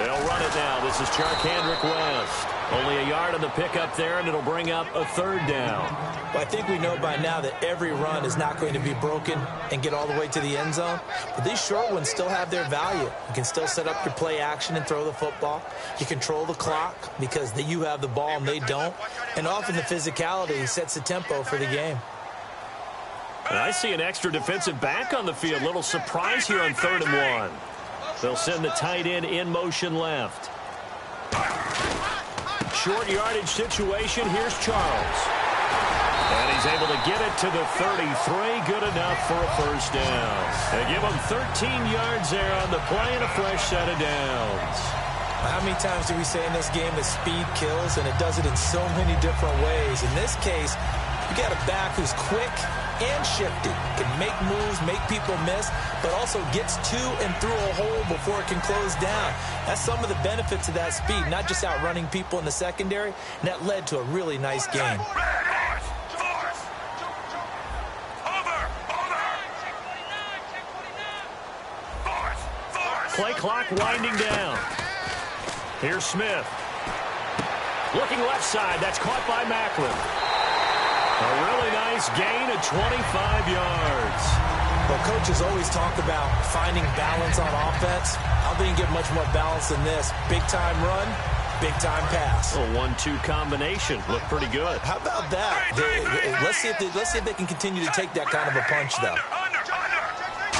They'll run it now. This is Charkandrick West. Only a yard on the pickup there, and it'll bring up a third down. Well, I think we know by now that every run is not going to be broken and get all the way to the end zone. But these short ones still have their value. You can still set up your play action and throw the football. You control the clock because you have the ball and they don't. And often the physicality sets the tempo for the game. And I see an extra defensive back on the field. Little surprise here on 3rd and 1. They'll send the tight end in motion left. Short yardage situation. Here's Charles. And he's able to get it to the 33. Good enough for a first down. They give him 13 yards there on the play and a fresh set of downs. How many times do we say in this game that speed kills, and it does it in so many different ways? In this case, you got a back who's quick and shifty, can make moves, make people miss, but also gets to and through a hole before it can close down. That's some of the benefits of that speed, not just outrunning people in the secondary, and that led to a really nice game. Play clock winding down. Here's Smith. Looking left side. That's caught by Macklin. A really nice gain of 25 yards. Well, coaches always talk about finding balance on offense. I don't think you can get much more balance than this. Big-time run, big-time pass. A 1-2 combination. Looked pretty good. How about that? Let's see if they can continue to take that kind of a punch, though.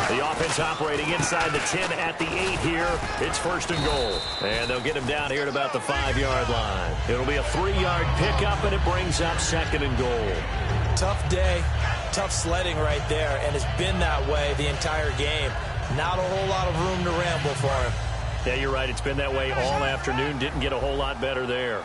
The offense operating inside the 10 at the 8 here. It's 1st and goal. And they'll get him down here at about the 5-yard line. It'll be a 3-yard pickup, and it brings up 2nd and goal. Tough day, tough sledding right there, and it's been that way the entire game. Not a whole lot of room to ramble for him. Yeah, you're right. It's been that way all afternoon. Didn't get a whole lot better there.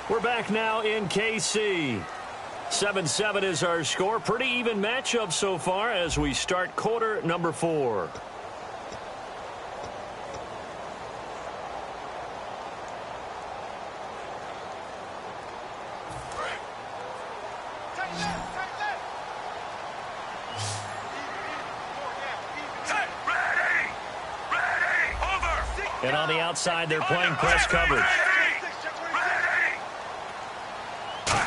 We're back now in KC. 7-7 is our score. Pretty even matchup so far as we start quarter number 4. And on the outside, they're playing press coverage.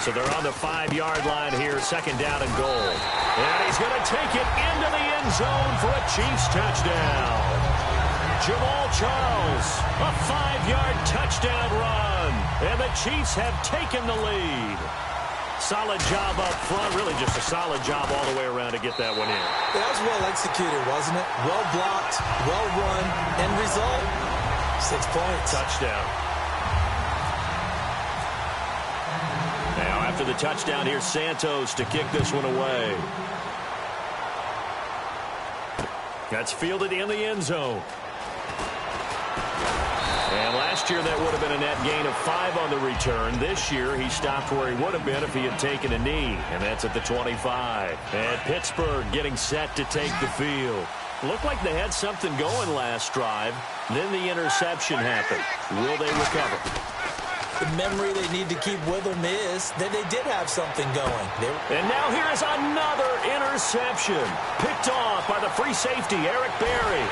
So they're on the 5-yard line here, 2nd down and goal. And he's going to take it into the end zone for a Chiefs touchdown. Jamal Charles, a 5-yard touchdown run. And the Chiefs have taken the lead. Solid job up front, really just a solid job all the way around to get that one in. That was well executed, wasn't it? Well blocked, well run, end result, 6 points. Touchdown. After the touchdown, here's Santos to kick this one away. That's fielded in the end zone. And last year that would have been a net gain of 5 on the return. This year he stopped where he would have been if he had taken a knee, and that's at the 25. And Pittsburgh getting set to take the field. Looked like they had something going last drive. Then the interception happened. Will they recover? The memory they need to keep with them is that they did have something going. And now here is another interception. Picked off by the free safety, Eric Berry.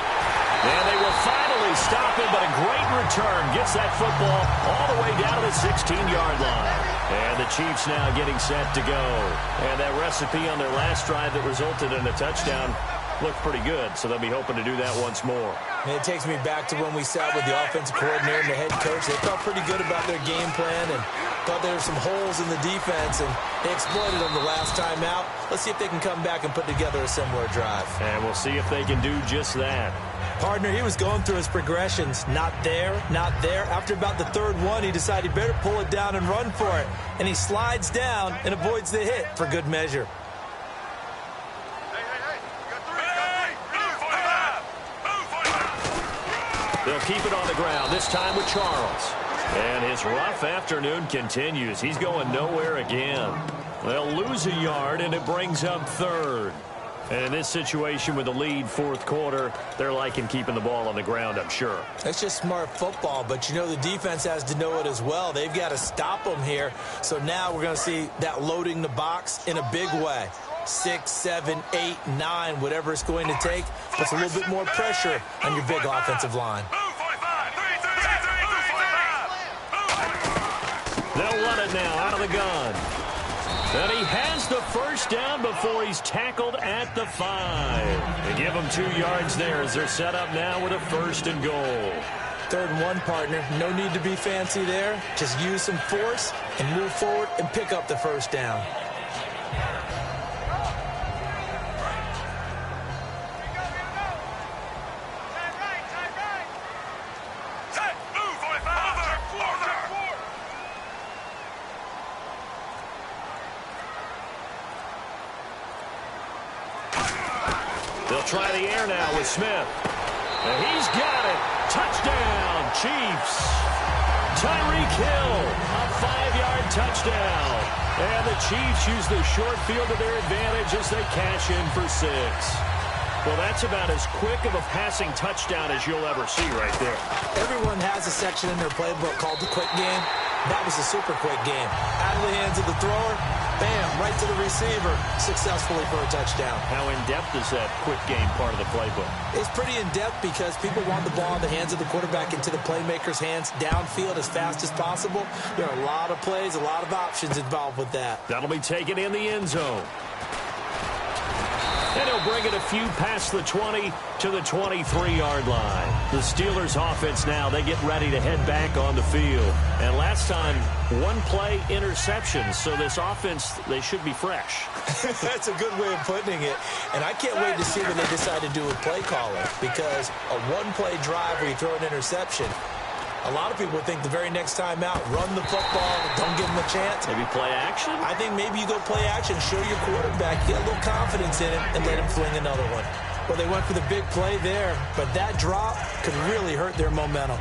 And they will finally stop him, but a great return gets that football all the way down to the 16-yard line. And the Chiefs now getting set to go. And that recipe on their last drive that resulted in a touchdown looked pretty good, so they'll be hoping to do that once more. And it takes me back to when we sat with the offensive coordinator and the head coach. They felt pretty good about their game plan and thought there were some holes in the defense, and they exploited them the last time out. Let's see if they can come back and put together a similar drive. And we'll see if they can do just that. Partner, he was going through his progressions. Not there, not there. After about the 3rd one, he decided he better pull it down and run for it. And he slides down and avoids the hit for good measure. They'll keep it on the ground, this time with Charles. And his rough afternoon continues. He's going nowhere again. They'll lose a yard, and it brings up 3rd. And in this situation with the lead, fourth quarter, they're liking keeping the ball on the ground, I'm sure. That's just smart football, but you know the defense has to know it as well. They've got to stop them here. So now we're going to see that loading the box in a big way. 6, 7, 8, 9, whatever it's going to take, puts a little bit more pressure on your big offensive line. They'll run it now out of the gun. And he has the first down before he's tackled at the 5. They give him 2 yards there as they're set up now with a 1st and goal. 3rd and 1, partner. No need to be fancy there. Just use some force and move forward and pick up the first down. They'll try the air now with Smith. And he's got it. Touchdown, Chiefs. Tyreek Hill, a 5-yard touchdown. And the Chiefs use the short field to their advantage as they cash in for 6. Well, that's about as quick of a passing touchdown as you'll ever see right there. Everyone has a section in their playbook called the quick game. That was a super quick game. Out of the hands of the thrower, bam, right to the receiver, successfully for a touchdown. How in-depth is that quick game part of the playbook? It's pretty in-depth because people want the ball in the hands of the quarterback into the playmaker's hands downfield as fast as possible. There are a lot of plays, a lot of options involved with that. That'll be taken in the end zone. And he'll bring it a few past the 20 to the 23-yard line. The Steelers offense now, they get ready to head back on the field. And last time, 1-play interception. So this offense, they should be fresh. That's a good way of putting it. And I can't wait to see what they decide to do with play calling. Because a 1-play drive where you throw an interception, a lot of people think the very next time out, run the football, don't give them a chance. Maybe play action? I think maybe you go play action, show your quarterback, get a little confidence in it, and let him fling another one. Well, they went for the big play there, but that drop could really hurt their momentum.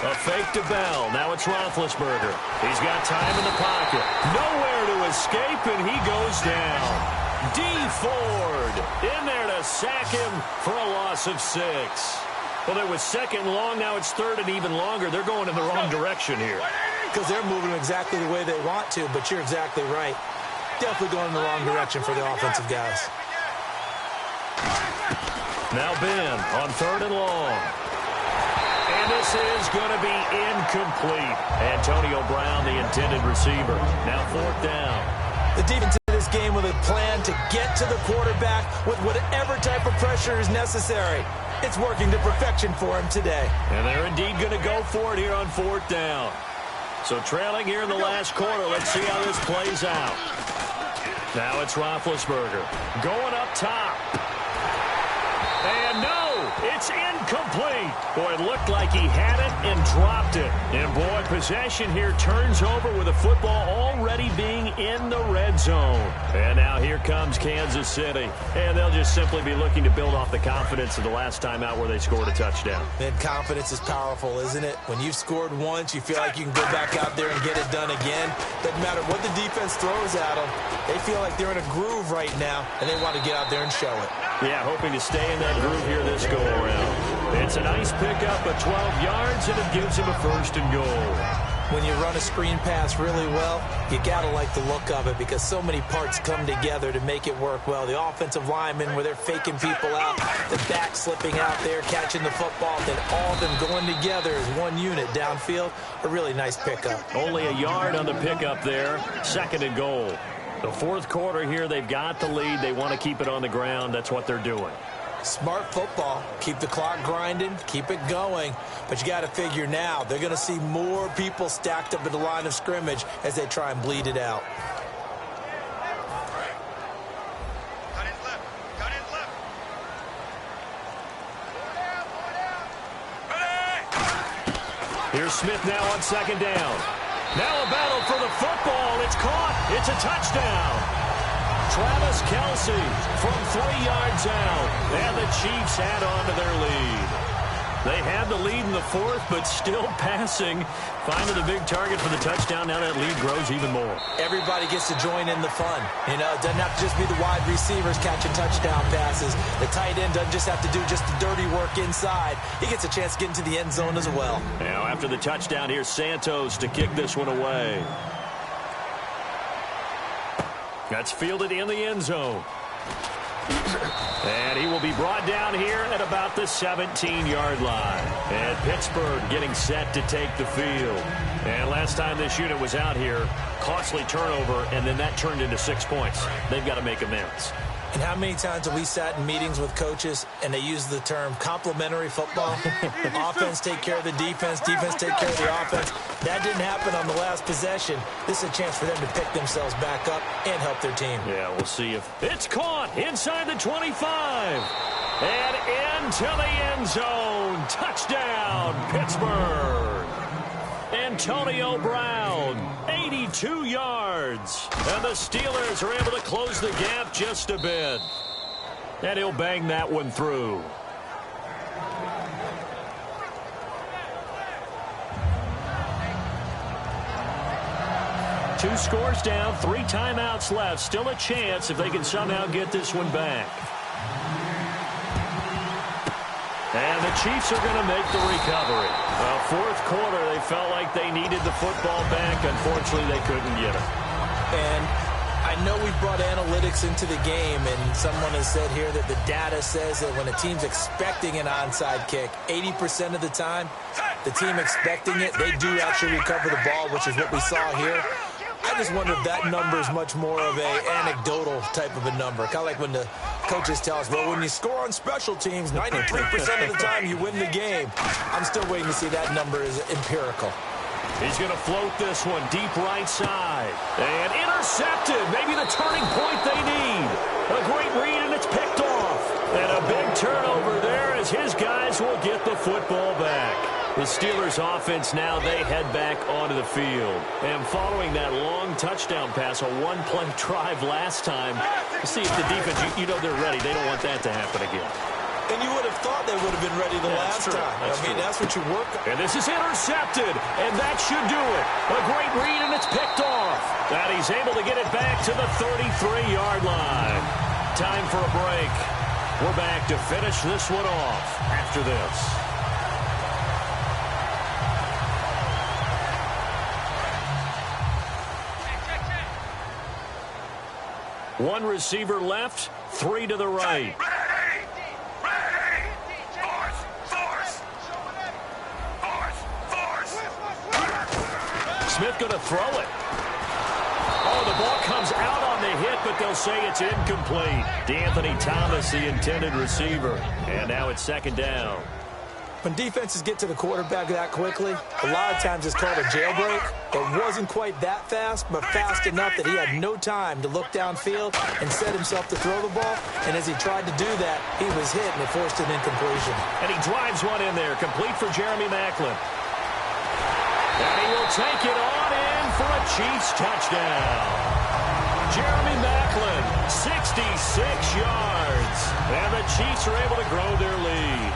A fake to Bell. Now it's Roethlisberger. He's got time in the pocket. Nowhere to escape, and he goes down. D. Ford in there to sack him for a loss of 6. Well, it was 2nd and long. Now it's 3rd and even longer. They're going in the wrong direction here. Because they're moving exactly the way they want to, but you're exactly right. Definitely going in the wrong direction for the offensive guys. Now Ben on 3rd and long. And this is going to be incomplete. Antonio Brown, the intended receiver. Now 4th down. The defense in this game with a plan to get to the quarterback with whatever type of pressure is necessary. It's working to perfection for him today. And they're indeed going to go for it here on 4th down. So trailing here in the last quarter. Let's see how this plays out. Now it's Roethlisberger going up top. And no, it's incomplete. Boy, it looked like he had it and dropped it. And boy, possession here turns over with the football already being in the red zone. And now here comes Kansas City. And they'll just simply be looking to build off the confidence of the last time out where they scored a touchdown. And confidence is powerful, isn't it? When you've scored once, you feel like you can go back out there and get it done again. Doesn't matter what the defense throws at them. They feel like they're in a groove right now, and they want to get out there and show it. Yeah, hoping to stay in that groove here this go-around. It's a nice pickup of 12 yards, and it gives him a 1st and goal. When you run a screen pass really well, you got to like the look of it because so many parts come together to make it work well. The offensive linemen, where they're faking people out, the back slipping out there, catching the football, then all of them going together as one unit downfield, a really nice pickup. Only a yard on the pickup there, 2nd and goal. The 4th quarter here, they've got the lead. They want to keep it on the ground. That's what they're doing. Smart football. Keep the clock grinding. Keep it going. But you got to figure now, they're going to see more people stacked up at the line of scrimmage as they try and bleed it out. Here's Smith now on 2nd down. Now a battle for the football. It's caught. It's a touchdown. Travis Kelce from 3 yards out. And the Chiefs add on to their lead. They had the lead in the fourth, but still passing. Finding the big target for the touchdown. Now that lead grows even more. Everybody gets to join in the fun. You know, it doesn't have to just be the wide receivers catching touchdown passes. The tight end doesn't just have to do just the dirty work inside. He gets a chance to get into the end zone as well. Now after the touchdown, here's Santos to kick this one away. That's fielded in the end zone. And he will be brought down here at about the 17-yard line. And Pittsburgh getting set to take the field. And last time this unit was out here, costly turnover, and then that turned into 6 points. They've got to make amends. And how many times have we sat in meetings with coaches and they use the term complementary football? Offense take care of the defense, defense take care of the offense. That didn't happen on the last possession. This is a chance for them to pick themselves back up and help their team. Yeah, we'll see if it's caught inside the 25. And into the end zone. Touchdown, Pittsburgh. Antonio Brown, 82 yards. And the Steelers are able to close the gap just a bit. And he'll bang that one through. Two scores down, 3 timeouts left. Still a chance if they can somehow get this one back. And the Chiefs are going to make the recovery. Fourth quarter, they felt like they needed the football back. Unfortunately, they couldn't get it. And I know we've brought analytics into the game, and someone has said here that the data says that when a team's expecting an onside kick, 80% of the time, the team expecting it, they do actually recover the ball, which is what we saw here. I just wonder if that number is much more of a anecdotal type of a number. Kind of like when the coaches tell us, well, when you score on special teams, 93% of the time you win the game. I'm still waiting to see that number is empirical. He's going to float this one deep right side. And intercepted. Maybe the turning point they need. A great read, and it's picked off. And a big turnover there as his guys will get the football back. The Steelers offense now, they head back onto the field. And following that long touchdown pass, a one-play drive last time, see if the defense, you know they're ready. They don't want that to happen again. And you would have thought they would have been ready the last time. That's what you work on. And this is intercepted, and that should do it. A great read, and it's picked off. And he's able to get it back to the 33-yard line. Time for a break. We're back to finish this one off after this. One receiver left, 3 to the right. Ready! Force! Smith going to throw it. Oh, the ball comes out on the hit, but they'll say it's incomplete. DeAnthony Thomas, the intended receiver. And now it's second down. When defenses get to the quarterback that quickly, a lot of times it's called a jailbreak. It wasn't quite that fast, but fast enough that he had no time to look downfield and set himself to throw the ball. And as he tried to do that, he was hit, and it forced an incompletion. And he drives one in there, complete for Jeremy Maclin. And he will take it on in for a Chiefs touchdown. Jeremy Maclin, 66 yards. And the Chiefs are able to grow their lead.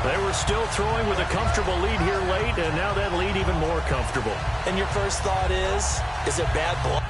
They were still throwing with a comfortable lead here late, and now that lead even more comfortable. And your first thought is it bad blood?